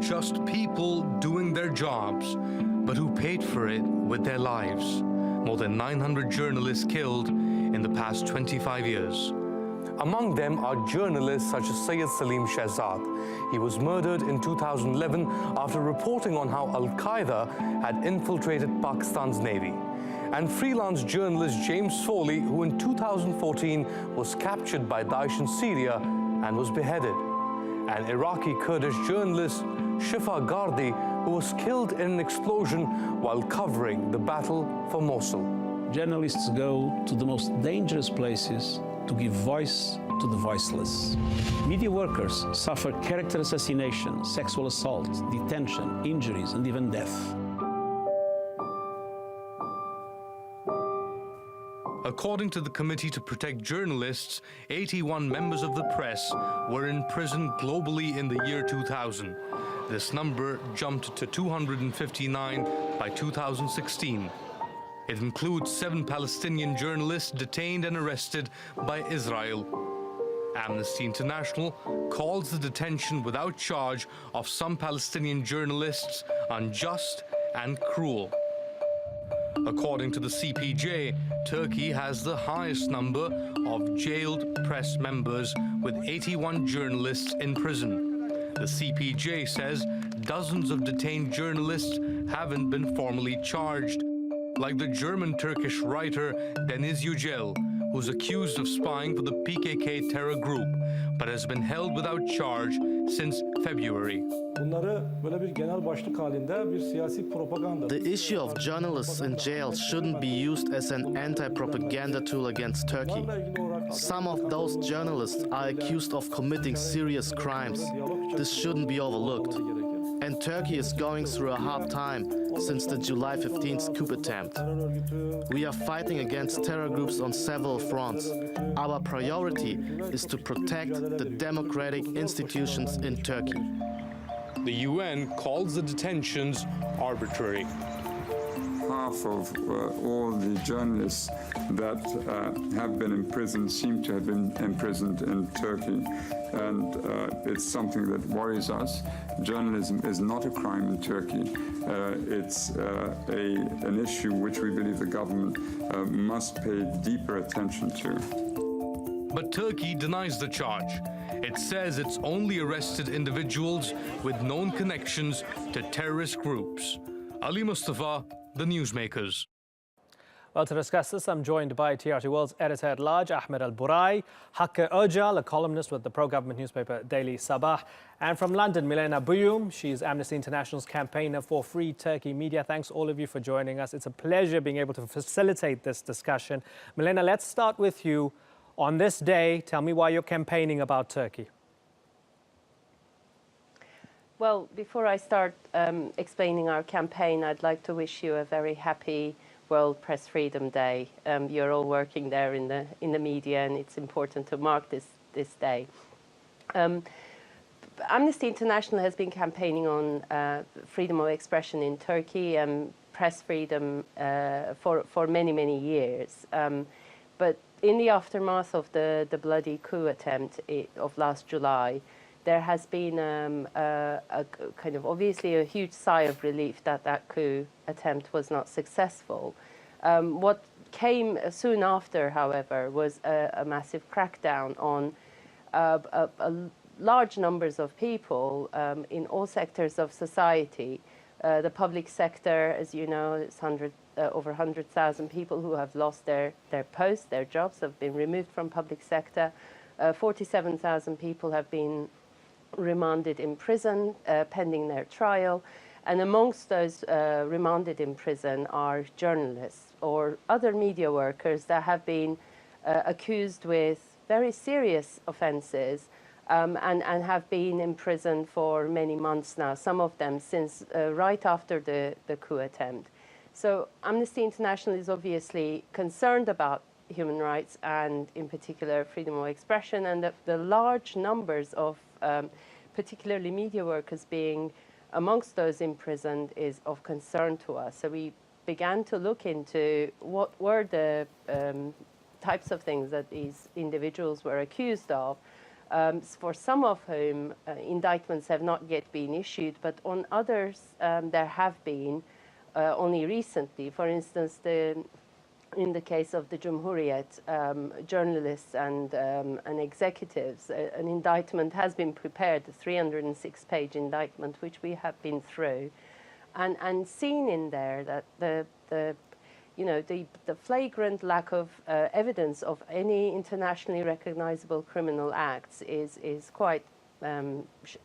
just people doing their jobs, but who paid for it with their lives. More than 900 journalists killed in the past 25 years. Among them are journalists such as Sayyid Salim Shehzad. He was murdered in 2011 after reporting on how Al-Qaeda had infiltrated Pakistan's navy. And freelance journalist James Foley, who in 2014 was captured by Daesh in Syria and was beheaded. And Iraqi Kurdish journalist Shifa Gardi, who was killed in an explosion while covering the battle for Mosul. Journalists go to the most dangerous places to give voice to the voiceless. Media workers suffer character assassination, sexual assault, detention, injuries, and even death. According to the Committee to Protect Journalists, 81 members of the press were in prison globally in the year 2000. This number jumped to 259 by 2016. It includes 7 Palestinian journalists detained and arrested by Israel. Amnesty International calls the detention without charge of some Palestinian journalists unjust and cruel. According to the CPJ, Turkey has the highest number of jailed press members, with 81 journalists in prison. The CPJ says dozens of detained journalists haven't been formally charged, like the German-Turkish writer Deniz Yücel, who's accused of spying for the PKK terror group, but has been held without charge since February. The issue of journalists in jail shouldn't be used as an anti-propaganda tool against Turkey. Some of those journalists are accused of committing serious crimes. This shouldn't be overlooked. And Turkey is going through a hard time since the July 15th coup attempt. We are fighting against terror groups on several fronts. Our priority is to protect the democratic institutions in Turkey. The UN calls the detentions arbitrary. Half of all the journalists that have been imprisoned seem to have been imprisoned in Turkey. And it's something that worries us. Journalism is not a crime in Turkey. It's an issue which we believe the government must pay deeper attention to. But Turkey denies the charge. It says it's only arrested individuals with known connections to terrorist groups. Ali Mustafa, The Newsmakers. Well, to discuss this, I'm joined by TRT World's editor-at-large, Ahmed Al-Burai, Hakkı Öcal, a columnist with the pro-government newspaper Daily Sabah, and from London, Milena Buyum. She's Amnesty International's campaigner for Free Turkey Media. Thanks, all of you, for joining us. It's a pleasure being able to facilitate this discussion. Milena, let's start with you. On this day, tell me why you're campaigning about Turkey. Well, before I start explaining our campaign, I'd like to wish you a very happy World Press Freedom Day. You're all working there in the media, and it's important to mark this day. Amnesty International has been campaigning on freedom of expression in Turkey and press freedom for many years. But in the aftermath of the bloody coup attempt of last July, there has been a kind of obviously a huge sigh of relief that coup attempt was not successful. What came soon after, however, was a massive crackdown on large numbers of people in all sectors of society. The public sector, as you know, it's over 100,000 people who have lost their posts, their jobs have been removed from public sector. 47,000 people have been remanded in prison pending their trial. And amongst those remanded in prison are journalists or other media workers that have been accused with very serious offenses and have been in prison for many months now, some of them since right after the coup attempt. So Amnesty International is obviously concerned about human rights and in particular freedom of expression, and the large numbers of particularly media workers being amongst those imprisoned is of concern to us. So we began to look into what were the types of things that these individuals were accused of, for some of whom indictments have not yet been issued, but on others there have been only recently. For instance, in the case of the Cumhuriyet, journalists and executives, an indictment has been prepared, a 306-page indictment, which we have been through, and seen in there that the flagrant lack of evidence of any internationally recognizable criminal acts is quite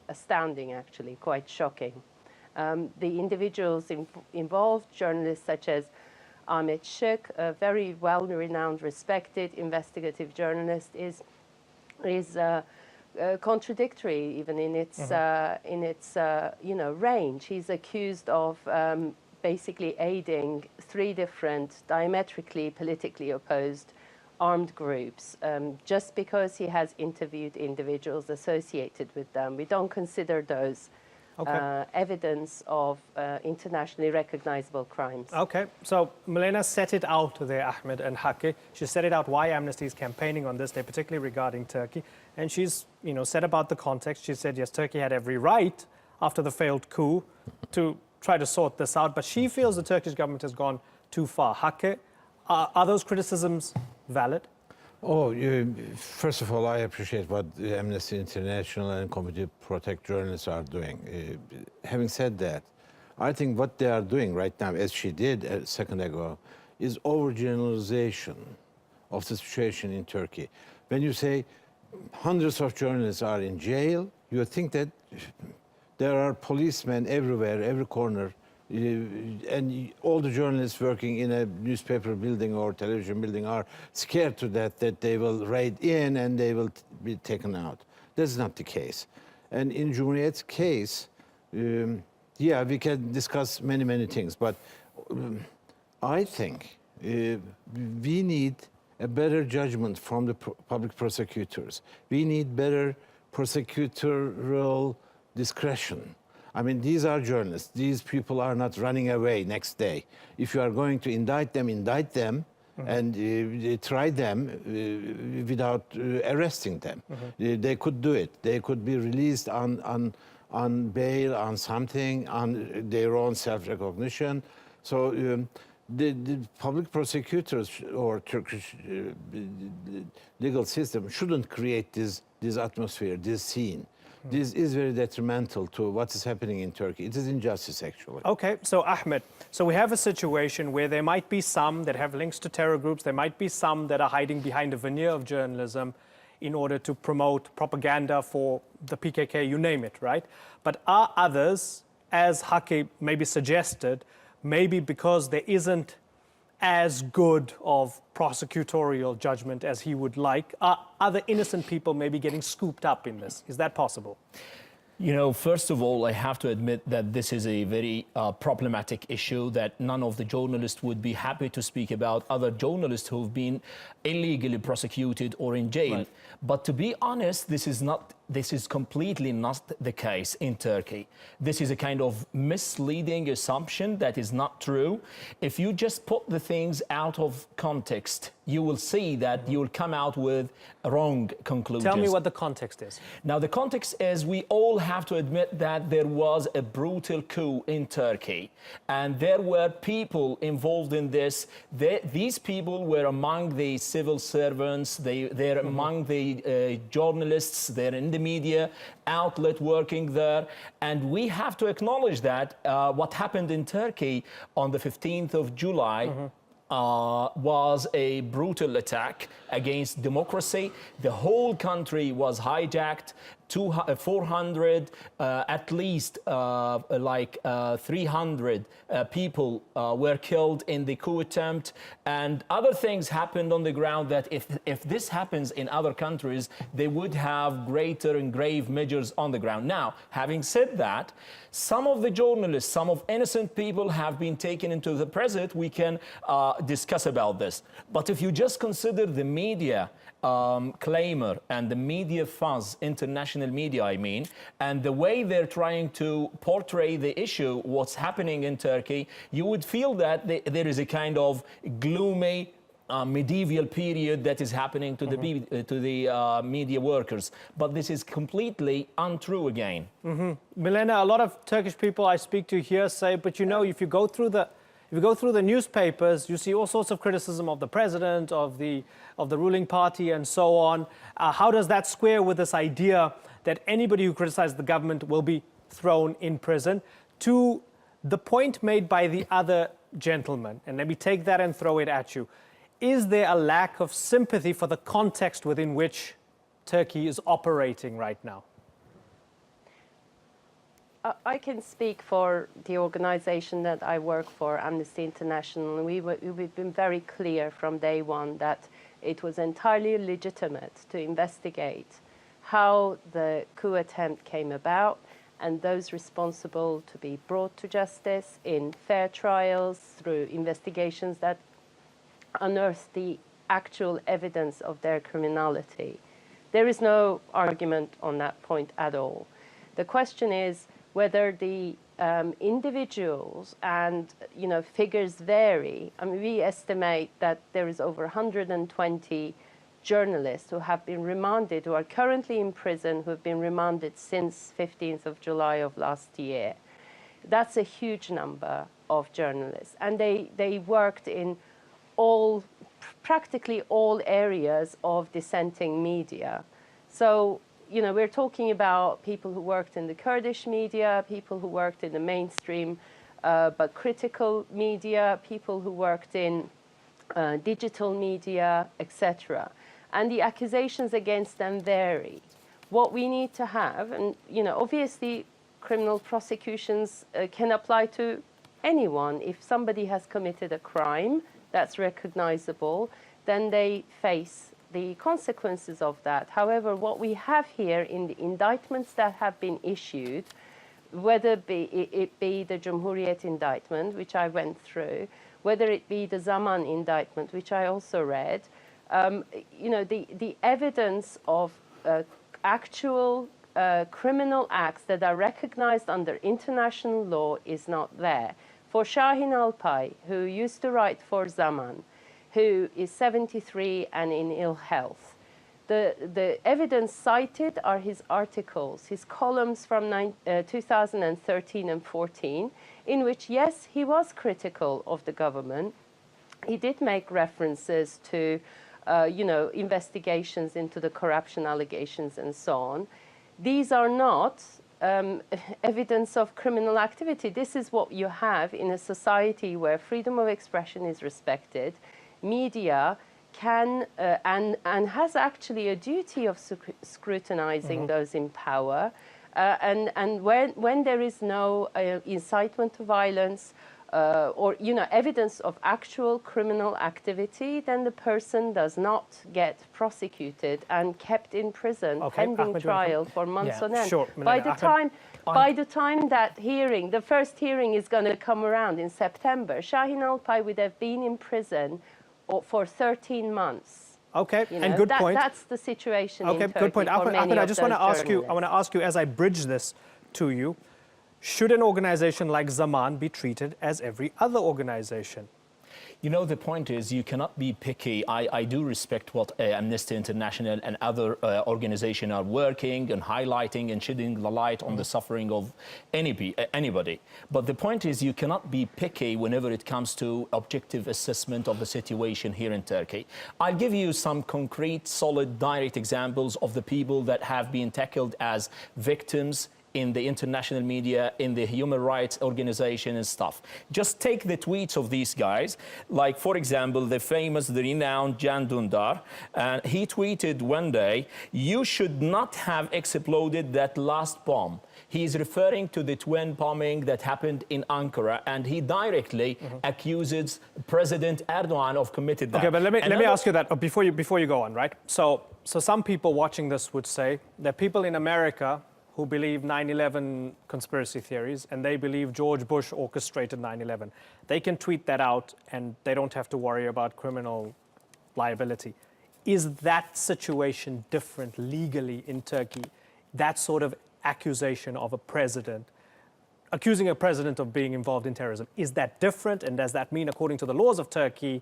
astounding, actually, quite shocking. The individuals involved, journalists such as Ahmed, a very well-renowned, respected investigative journalist, is contradictory even in its range. He's accused of basically aiding 3 different diametrically politically opposed armed groups just because he has interviewed individuals associated with them. We don't consider those evidence of internationally recognizable crimes. Okay, so Milena set it out there, Ahmed and Hakke. She set it out why Amnesty is campaigning on this day, particularly regarding Turkey. And she's, said about the context. She said, yes, Turkey had every right after the failed coup to try to sort this out, but she feels the Turkish government has gone too far. Hakke, are those criticisms valid? Oh, first of all, I appreciate what Amnesty International and Committee to Protect Journalists are doing. Having said that, I think what they are doing right now, as she did a second ago, is overgeneralization of the situation in Turkey. When you say hundreds of journalists are in jail, you think that there are policemen everywhere, every corner, and all the journalists working in a newspaper building or television building are scared to death that they will raid in and they will be taken out. That's not the case. And in Cumhuriyet's case, yeah, we can discuss many, many things, but I think we need a better judgment from the public prosecutors. We need better prosecutorial discretion. I mean, these are journalists. These people are not running away next day. If you are going to indict them, and try them without arresting them. They could do it. They could be released on bail, on something, on their own self-recognition. So the public prosecutors or Turkish legal system shouldn't create this atmosphere, this scene. This is very detrimental to what is happening in Turkey. It is injustice, actually. Okay, so Ahmed, so we have a situation where there might be some that have links to terror groups, there might be some that are hiding behind a veneer of journalism in order to promote propaganda for the PKK, you name it, right? But are others, as Hakke maybe suggested, maybe because there isn't as good of prosecutorial judgment as he would like, are other innocent people maybe getting scooped up in this? Is that possible? You know, first of all, I have to admit that this is a very problematic issue that none of the journalists would be happy to speak about, other journalists who've been illegally prosecuted or in jail. Right. But to be honest, this is completely not the case in Turkey. This is a kind of misleading assumption that is not true. If you just put the things out of context, you will see that you will come out with wrong conclusions. Tell me what the context is. Now, the context is we all have to admit that there was a brutal coup in Turkey, and there were people involved in this. These people were among the civil servants, they're among the journalists, they're in the media outlet working there, and we have to acknowledge that what happened in Turkey on the 15th of July was a brutal attack against democracy. The whole country was hijacked. 400, at least 300 people were killed in the coup attempt, and other things happened on the ground that if this happens in other countries, they would have greater and grave measures on the ground. Now, having said that, some of the journalists, some of innocent people have been taken into the prison. We can discuss about this. But if you just consider the media claimer and the media fuzz, international media, I mean, and the way they're trying to portray the issue, what's happening in Turkey, you would feel that there is a kind of gloomy medieval period that is happening to the media workers. But this is completely untrue again. Milena, a lot of Turkish people I speak to here say, but you know, if you go through the newspapers, you see all sorts of criticism of the president, of the ruling party, and so on. How does that square with this idea that anybody who criticizes the government will be thrown in prison? To the point made by the other gentleman, and let me take that and throw it at you. Is there a lack of sympathy for the context within which Turkey is operating right now? I can speak for the organization that I work for, Amnesty International. We've been very clear from day one that it was entirely legitimate to investigate how the coup attempt came about, and those responsible to be brought to justice in fair trials through investigations that unearth the actual evidence of their criminality. There is no argument on that point at all. The question is whether the individuals and figures vary. I mean, we estimate that there is over 120 journalists who have been remanded, who are currently in prison, who have been remanded since 15th of July of last year. That's a huge number of journalists, and they worked in practically all areas of dissenting media. So, we're talking about people who worked in the Kurdish media, people who worked in the mainstream but critical media, people who worked in digital media, etc. And the accusations against them vary. What we need to have, and obviously criminal prosecutions can apply to anyone. If somebody has committed a crime that's recognizable, then they face the consequences of that. However, what we have here in the indictments that have been issued, whether it be the Cumhuriyet indictment, which I went through, whether it be the Zaman indictment, which I also read, the evidence of actual criminal acts that are recognized under international law is not there. For Şahin Alpay, who used to write for Zaman, who is 73 and in ill health, the evidence cited are his articles, his columns from 2013 and 14, in which, yes, he was critical of the government. He did make references to, investigations into the corruption allegations and so on. These are not evidence of criminal activity. This is what you have in a society where freedom of expression is respected. Media can and has actually a duty of scrutinizing those in power. And when there is no incitement to violence or evidence of actual criminal activity, then the person does not get prosecuted and kept in prison pending Ahmed, trial for months on end. Sure, By the time that hearing, the first hearing is going to come around in September, Şahin Alpay would have been in prison for 13 months. Okay, and good point. That's the situation in Turkey. Good point. Ahmed, I just want to ask you. I want to ask you, as I bridge this to you, should an organization like Zaman be treated as every other organization? The point is you cannot be picky. I do respect what Amnesty International and other organizations are working and highlighting and shedding the light on the suffering of anybody. But the point is you cannot be picky whenever it comes to objective assessment of the situation here in Turkey. I'll give you some concrete, solid, direct examples of the people that have been tackled as victims in the international media, in the human rights organization and stuff. Just take the tweets of these guys. Like, for example, the renowned Can Dündar. And he tweeted one day, "You should not have exploded that last bomb." He's referring to the twin bombing that happened in Ankara, and he directly accuses President Erdogan of committing that. Okay, but let me ask you that before you go on, right? So some people watching this would say that people in America who believe 9/11 conspiracy theories, and they believe George Bush orchestrated 9/11. They can tweet that out, and they don't have to worry about criminal liability. Is that situation different legally in Turkey? That sort of accusation of a president, accusing a president of being involved in terrorism, is that different? And does that mean, according to the laws of Turkey,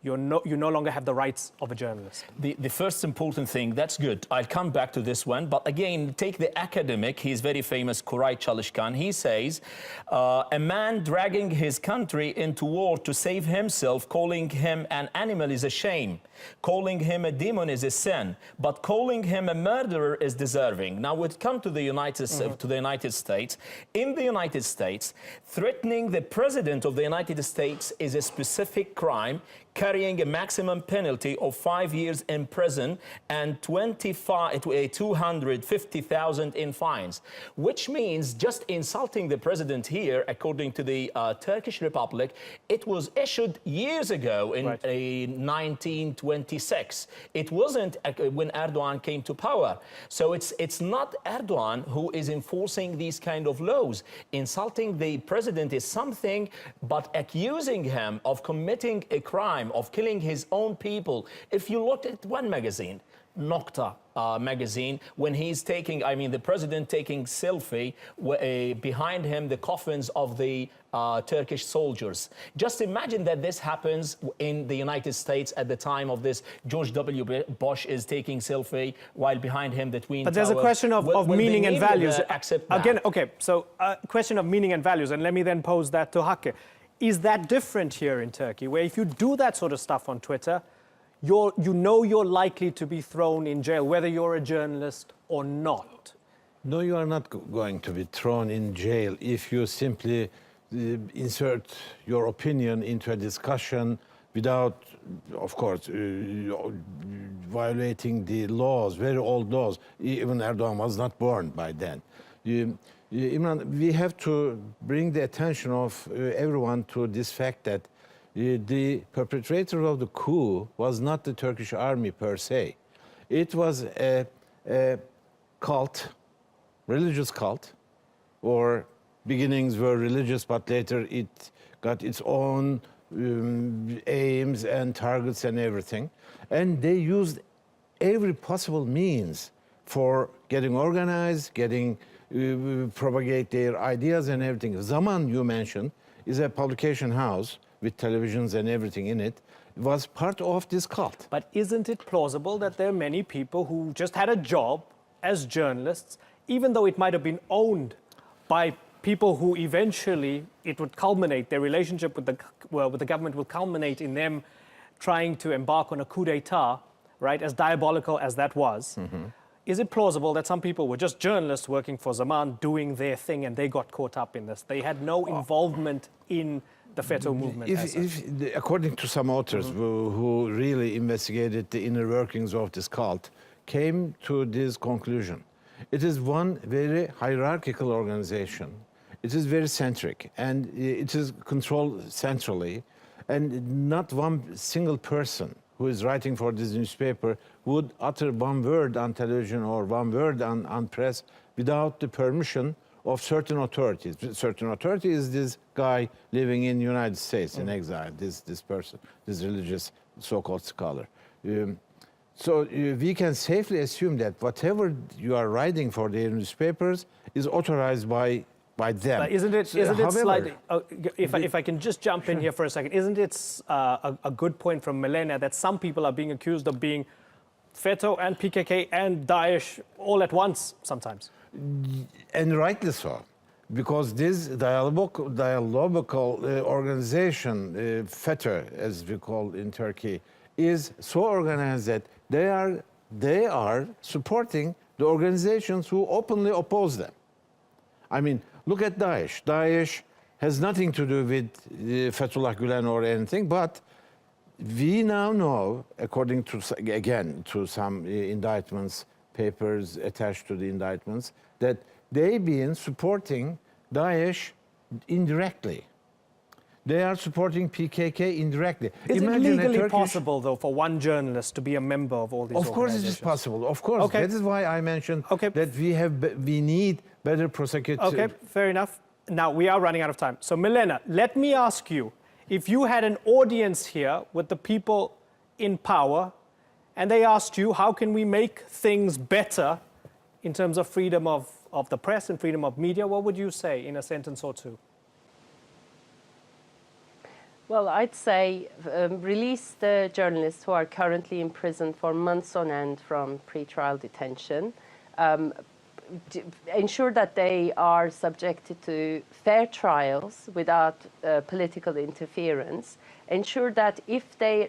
you no longer have the rights of a journalist. The first important thing, that's good. I'll come back to this one. But again, take the academic. He's very famous, Kurai Chalishkan. He says, a man dragging his country into war to save himself, calling him an animal is a shame. Calling him a demon is a sin. But calling him a murderer is deserving. Now, we'll come to the United States. In the United States, threatening the president of the United States is a specific crime, carrying a maximum penalty of 5 years in prison and 250,000 in fines, which means just insulting the president here, according to the Turkish Republic, it was issued years ago in 1926. It wasn't when Erdogan came to power. So it's not Erdogan who is enforcing these kind of laws. Insulting the president is something, but accusing him of committing a crime, of killing his own people. If you looked at one magazine, Nokta magazine, when he's taking, the president taking selfie behind him, the coffins of the Turkish soldiers. Just imagine that this happens in the United States at the time of this. George W. Bush is taking selfie while behind him the Twin Towers. But there's a question of meaning and values. Accept that. Again, okay, so a question of meaning and values, and let me then pose that to Hakke. Is that different here in Turkey, where if you do that sort of stuff on Twitter, you know you're likely to be thrown in jail, whether you're a journalist or not? No, you are not going to be thrown in jail if you simply insert your opinion into a discussion without, of course, violating the laws, very old laws. Even Erdogan was not born by then. Imran, we have to bring the attention of everyone to this fact that the perpetrator of the coup was not the Turkish army per se. It was a cult, religious cult, or beginnings were religious, but later it got its own aims and targets and everything. And they used every possible means for getting organized, getting propagate their ideas and everything. Zaman, you mentioned, is a publication house with televisions and everything in it. It was part of this cult. But isn't it plausible that there are many people who just had a job as journalists, even though it might have been owned by people who eventually it would culminate, their relationship with the government will culminate in them trying to embark on a coup d'etat, right, as diabolical as that was. Mm-hmm. Is it plausible that some people were just journalists working for Zaman, doing their thing, and they got caught up in this? They had no involvement in the FETÖ movement. According to some authors who really investigated the inner workings of this cult, came to this conclusion. It is one very hierarchical organization. It is very centric, and it is controlled centrally, and not one single person who is writing for this newspaper would utter one word on television or one word on press without the permission of certain authorities. Certain authority is this guy living in the United States in exile, this person, this religious so-called scholar. So we can safely assume that whatever you are writing for their newspapers is authorized by them. But isn't it slightly, if I can just jump in here for a second, isn't it a good point from Milena that some people are being accused of being FETÖ and PKK and Daesh all at once sometimes? And rightly so, because this dialogical organization, FETÖ, as we call in Turkey, is so organized that they are supporting the organizations who openly oppose them. I mean, look at Daesh. Daesh has nothing to do with Fethullah Gülen or anything, but we now know, according to, again, to some indictments, papers attached to the indictments, that they've been supporting Daesh indirectly. They are supporting PKK indirectly. Is it legally possible, though, for one journalist to be a member of all these organizations? Of course it is possible. Of course. Okay. That is why I mentioned that we need better prosecutors. Okay, fair enough. Now, we are running out of time. So, Milena, let me ask you, if you had an audience here with the people in power, and they asked you, how can we make things better in terms of freedom of the press and freedom of media, what would you say in a sentence or two? Well, I'd say release the journalists who are currently in prison for months on end from pre-trial detention. Ensure that they are subjected to fair trials without political interference. Ensure that if there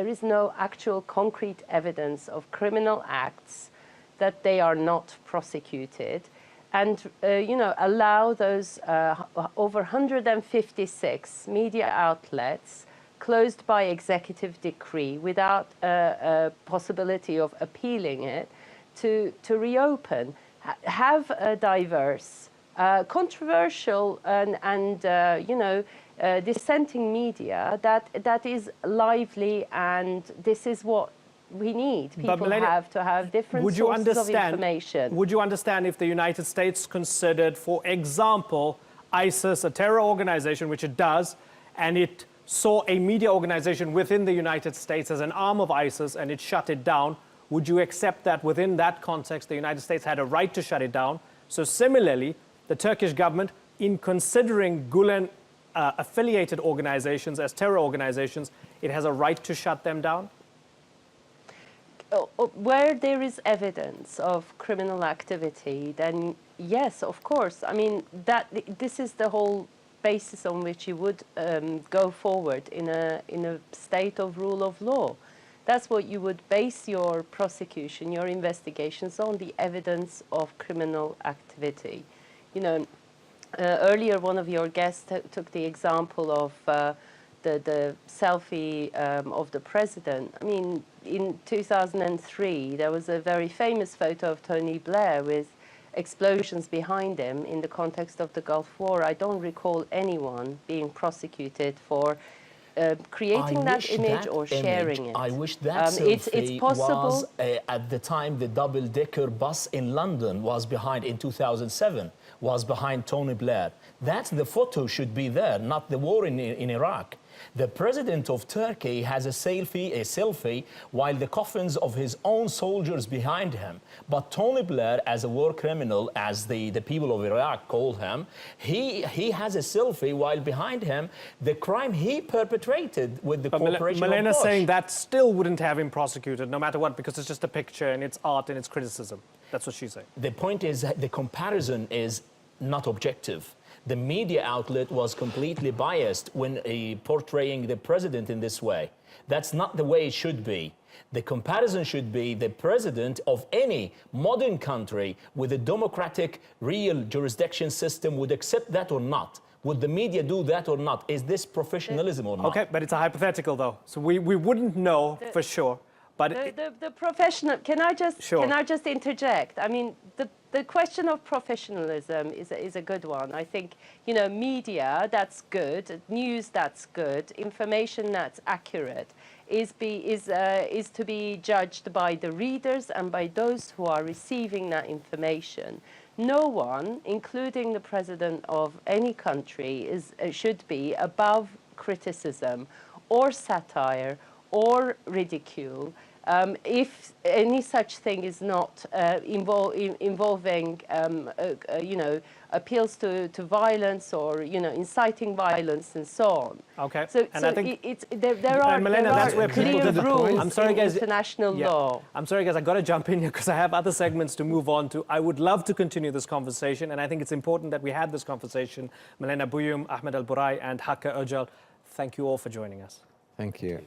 is no actual concrete evidence of criminal acts, that they are not prosecuted. And, allow those over 156 media outlets closed by executive decree without a possibility of appealing it to reopen. Have a diverse, controversial and dissenting media that is lively, and this is what we need. People have to have different sources of information. Would you understand if the United States considered, for example, ISIS a terror organization, which it does, and it saw a media organization within the United States as an arm of ISIS and it shut it down? Would you accept that within that context the United States had a right to shut it down? So similarly, the Turkish government, in considering Gulen affiliated organizations as terror organizations, it has a right to shut them down? Where there is evidence of criminal activity, then yes, of course. I mean, this is the whole basis on which you would go forward in a state of rule of law. That's what you would base your prosecution, your investigations on, the evidence of criminal activity. Earlier one of your guests took the example of the selfie of the president. I mean, in 2003, there was a very famous photo of Tony Blair with explosions behind him in the context of the Gulf War. I don't recall anyone being prosecuted for creating that image or sharing it. I wish that selfie it's possible. Was, at the time, the double-decker bus in London was behind, in 2007, was behind Tony Blair. The photo should be there, not the war in Iraq. The president of Turkey has a selfie while the coffins of his own soldiers behind him. But Tony Blair, as a war criminal, as the people of Iraq call him, he has a selfie while behind him the crime he perpetrated with the corporation of Milena's Bush. saying that still wouldn't have him prosecuted, no matter what, because it's just a picture and it's art and it's criticism. That's what she's saying. The point is that the comparison is not objective. The media outlet was completely biased when portraying the president in this way. That's not the way it should be. The comparison should be the president of any modern country with a democratic, real jurisdiction system would accept that or not. Would the media do that or not? Is this professionalism or not? Okay, but it's a hypothetical, though. So we wouldn't know for sure. But the professional, can I just interject? I mean, the question of professionalism is a good one. I think, media that's good, news that's good, information that's accurate is to be judged by the readers and by those who are receiving that information. No one, including the president of any country, should be above criticism or satire or ridicule. If any such thing is not involving, appeals to violence or, inciting violence and so on. Okay. So I think there are clear rules I'm sorry, guys, in international law. I'm sorry, guys, I've got to jump in here because I have other segments to move on to. I would love to continue this conversation, and I think it's important that we had this conversation. Milena Buyum, Ahmed Al-Burai, and Hakkı Öcal, thank you all for joining us. Thank you.